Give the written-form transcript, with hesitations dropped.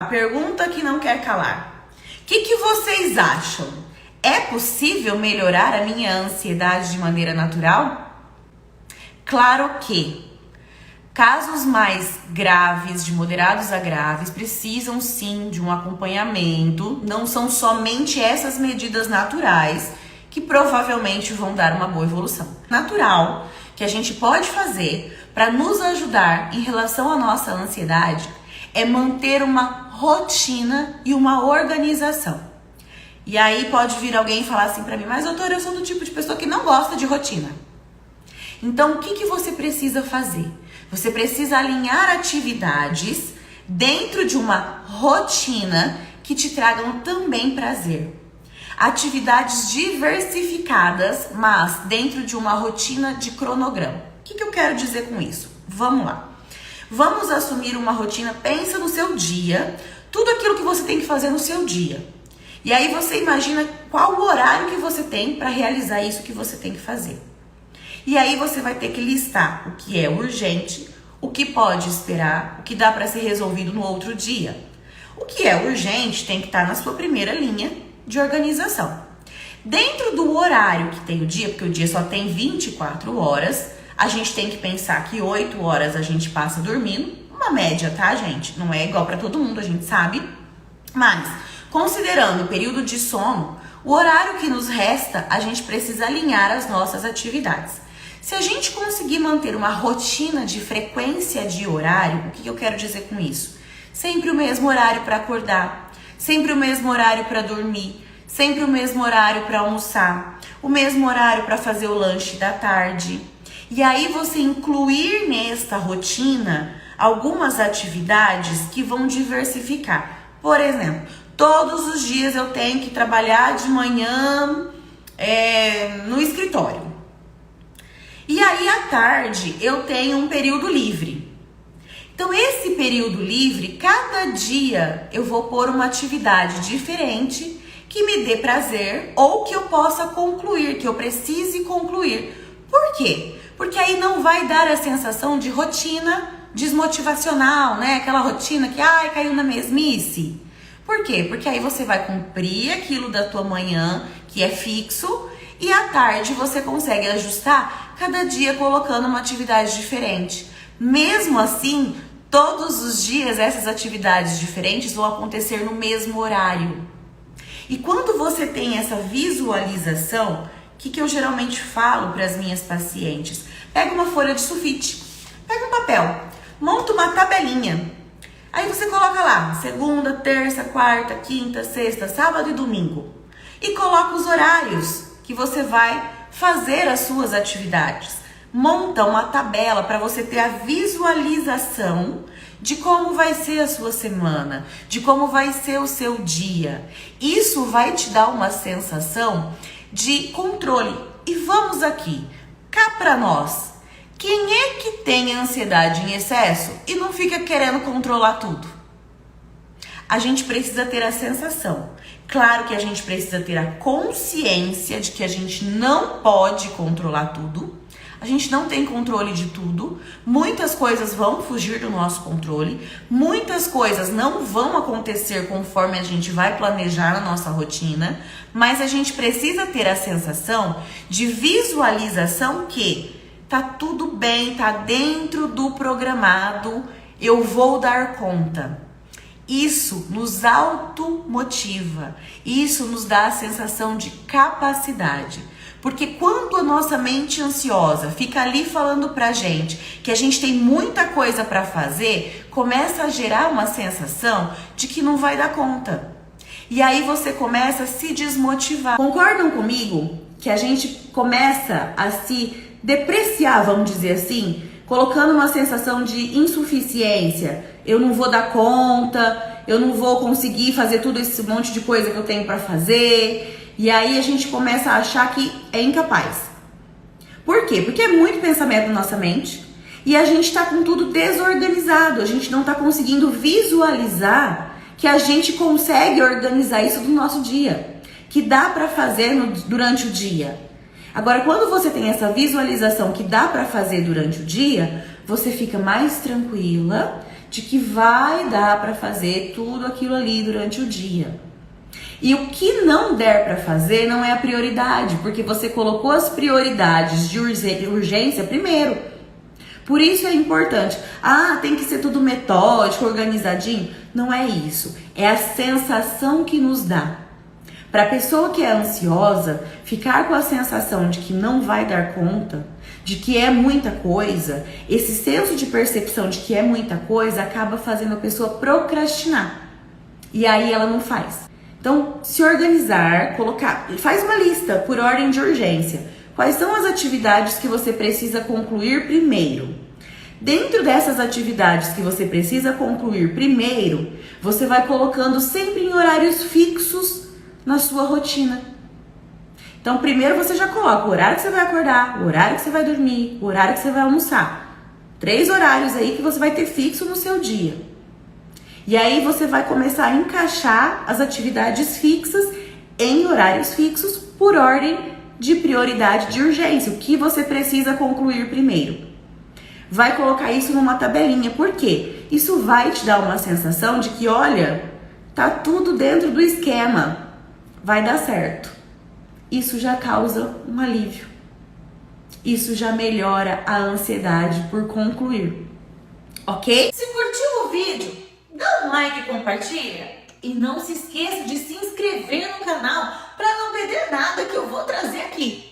A pergunta que não quer calar. O que vocês acham? É possível melhorar a minha ansiedade de maneira natural? Claro que casos mais graves, de moderados a graves, precisam sim de um acompanhamento. Não são somente essas medidas naturais que provavelmente vão dar uma boa evolução. Natural que a gente pode fazer para nos ajudar em relação à nossa ansiedade é manter uma rotina e uma organização. E aí pode vir alguém falar assim para mim, mas doutora, eu sou do tipo de pessoa que não gosta de rotina. Então o que você precisa fazer? Você precisa alinhar atividades dentro de uma rotina que te tragam também prazer. Atividades diversificadas, mas dentro de uma rotina de cronograma. O que eu quero dizer com isso? Vamos lá. Vamos assumir uma rotina, pensa no seu dia, tudo aquilo que você tem que fazer no seu dia. E aí você imagina qual o horário que você tem para realizar isso que você tem que fazer. E aí você vai ter que listar o que é urgente, o que pode esperar, o que dá para ser resolvido no outro dia. O que é urgente tem que estar na sua primeira linha de organização. Dentro do horário que tem o dia, porque o dia só tem 24 horas, a gente tem que pensar que 8 horas a gente passa dormindo, uma média, tá, gente? Não é igual para todo mundo, a gente sabe. Mas, considerando o período de sono, o horário que nos resta, a gente precisa alinhar as nossas atividades. Se a gente conseguir manter uma rotina de frequência de horário, o que eu quero dizer com isso? Sempre o mesmo horário para acordar, sempre o mesmo horário para dormir, sempre o mesmo horário para almoçar, o mesmo horário para fazer o lanche da tarde. E aí você incluir nesta rotina algumas atividades que vão diversificar. Por exemplo, todos os dias eu tenho que trabalhar de manhã no escritório. E aí à tarde eu tenho um período livre. Então esse período livre, cada dia eu vou pôr uma atividade diferente que me dê prazer ou que eu possa concluir, que eu precise concluir. Por quê? Porque aí não vai dar a sensação de rotina desmotivacional, né? Aquela rotina que, caiu na mesmice. Por quê? Porque aí você vai cumprir aquilo da tua manhã, que é fixo, e à tarde você consegue ajustar cada dia colocando uma atividade diferente. Mesmo assim, todos os dias essas atividades diferentes vão acontecer no mesmo horário. E quando você tem essa visualização, o que eu geralmente falo para as minhas pacientes? Pega uma folha de sulfite, pega um papel, monta uma tabelinha. Aí você coloca lá, segunda, terça, quarta, quinta, sexta, sábado e domingo. E coloca os horários que você vai fazer as suas atividades. Monta uma tabela para você ter a visualização de como vai ser a sua semana, de como vai ser o seu dia. Isso vai te dar uma sensação de controle. E vamos aqui, cá para nós. Quem é que tem ansiedade em excesso e não fica querendo controlar tudo? A gente precisa ter a sensação. Claro que a gente precisa ter a consciência de que a gente não pode controlar tudo. A gente não tem controle de tudo. Muitas coisas vão fugir do nosso controle. Muitas coisas não vão acontecer conforme a gente vai planejar na nossa rotina. Mas a gente precisa ter a sensação de visualização que tá tudo bem, tá dentro do programado, eu vou dar conta. Isso nos automotiva, isso nos dá a sensação de capacidade. Porque quando a nossa mente ansiosa fica ali falando pra gente que a gente tem muita coisa para fazer, começa a gerar uma sensação de que não vai dar conta. E aí você começa a se desmotivar. Concordam comigo que a gente começa a se depreciar, vamos dizer assim, colocando uma sensação de insuficiência? Eu não vou dar conta, eu não vou conseguir fazer tudo esse monte de coisa que eu tenho para fazer. E aí a gente começa a achar que é incapaz. Por quê? Porque é muito pensamento na nossa mente e a gente tá com tudo desorganizado. A gente não tá conseguindo visualizar que a gente consegue organizar isso no nosso dia, que dá para fazer durante o dia. Agora, quando você tem essa visualização que dá para fazer durante o dia, você fica mais tranquila de que vai dar para fazer tudo aquilo ali durante o dia. E o que não der para fazer não é a prioridade, porque você colocou as prioridades de urgência primeiro. Por isso é importante. Tem que ser tudo metódico, organizadinho. Não é isso. É a sensação que nos dá. Para a pessoa que é ansiosa, ficar com a sensação de que não vai dar conta, de que é muita coisa, esse senso de percepção de que é muita coisa acaba fazendo a pessoa procrastinar. E aí ela não faz. Então, se organizar, faz uma lista por ordem de urgência. Quais são as atividades que você precisa concluir primeiro? Dentro dessas atividades que você precisa concluir primeiro, você vai colocando sempre em horários fixos na sua rotina. Então, primeiro você já coloca o horário que você vai acordar, o horário que você vai dormir, o horário que você vai almoçar. 3 horários aí que você vai ter fixo no seu dia. E aí você vai começar a encaixar as atividades fixas em horários fixos por ordem de prioridade de urgência. O que você precisa concluir primeiro. Vai colocar isso numa tabelinha. Por quê? Isso vai te dar uma sensação de que, olha, tá tudo dentro do esquema. Vai dar certo. Isso já causa um alívio. Isso já melhora a ansiedade por concluir. Ok? Se curtiu o vídeo, dá um like e compartilha. E não se esqueça de se inscrever no canal para não perder nada que eu vou trazer aqui.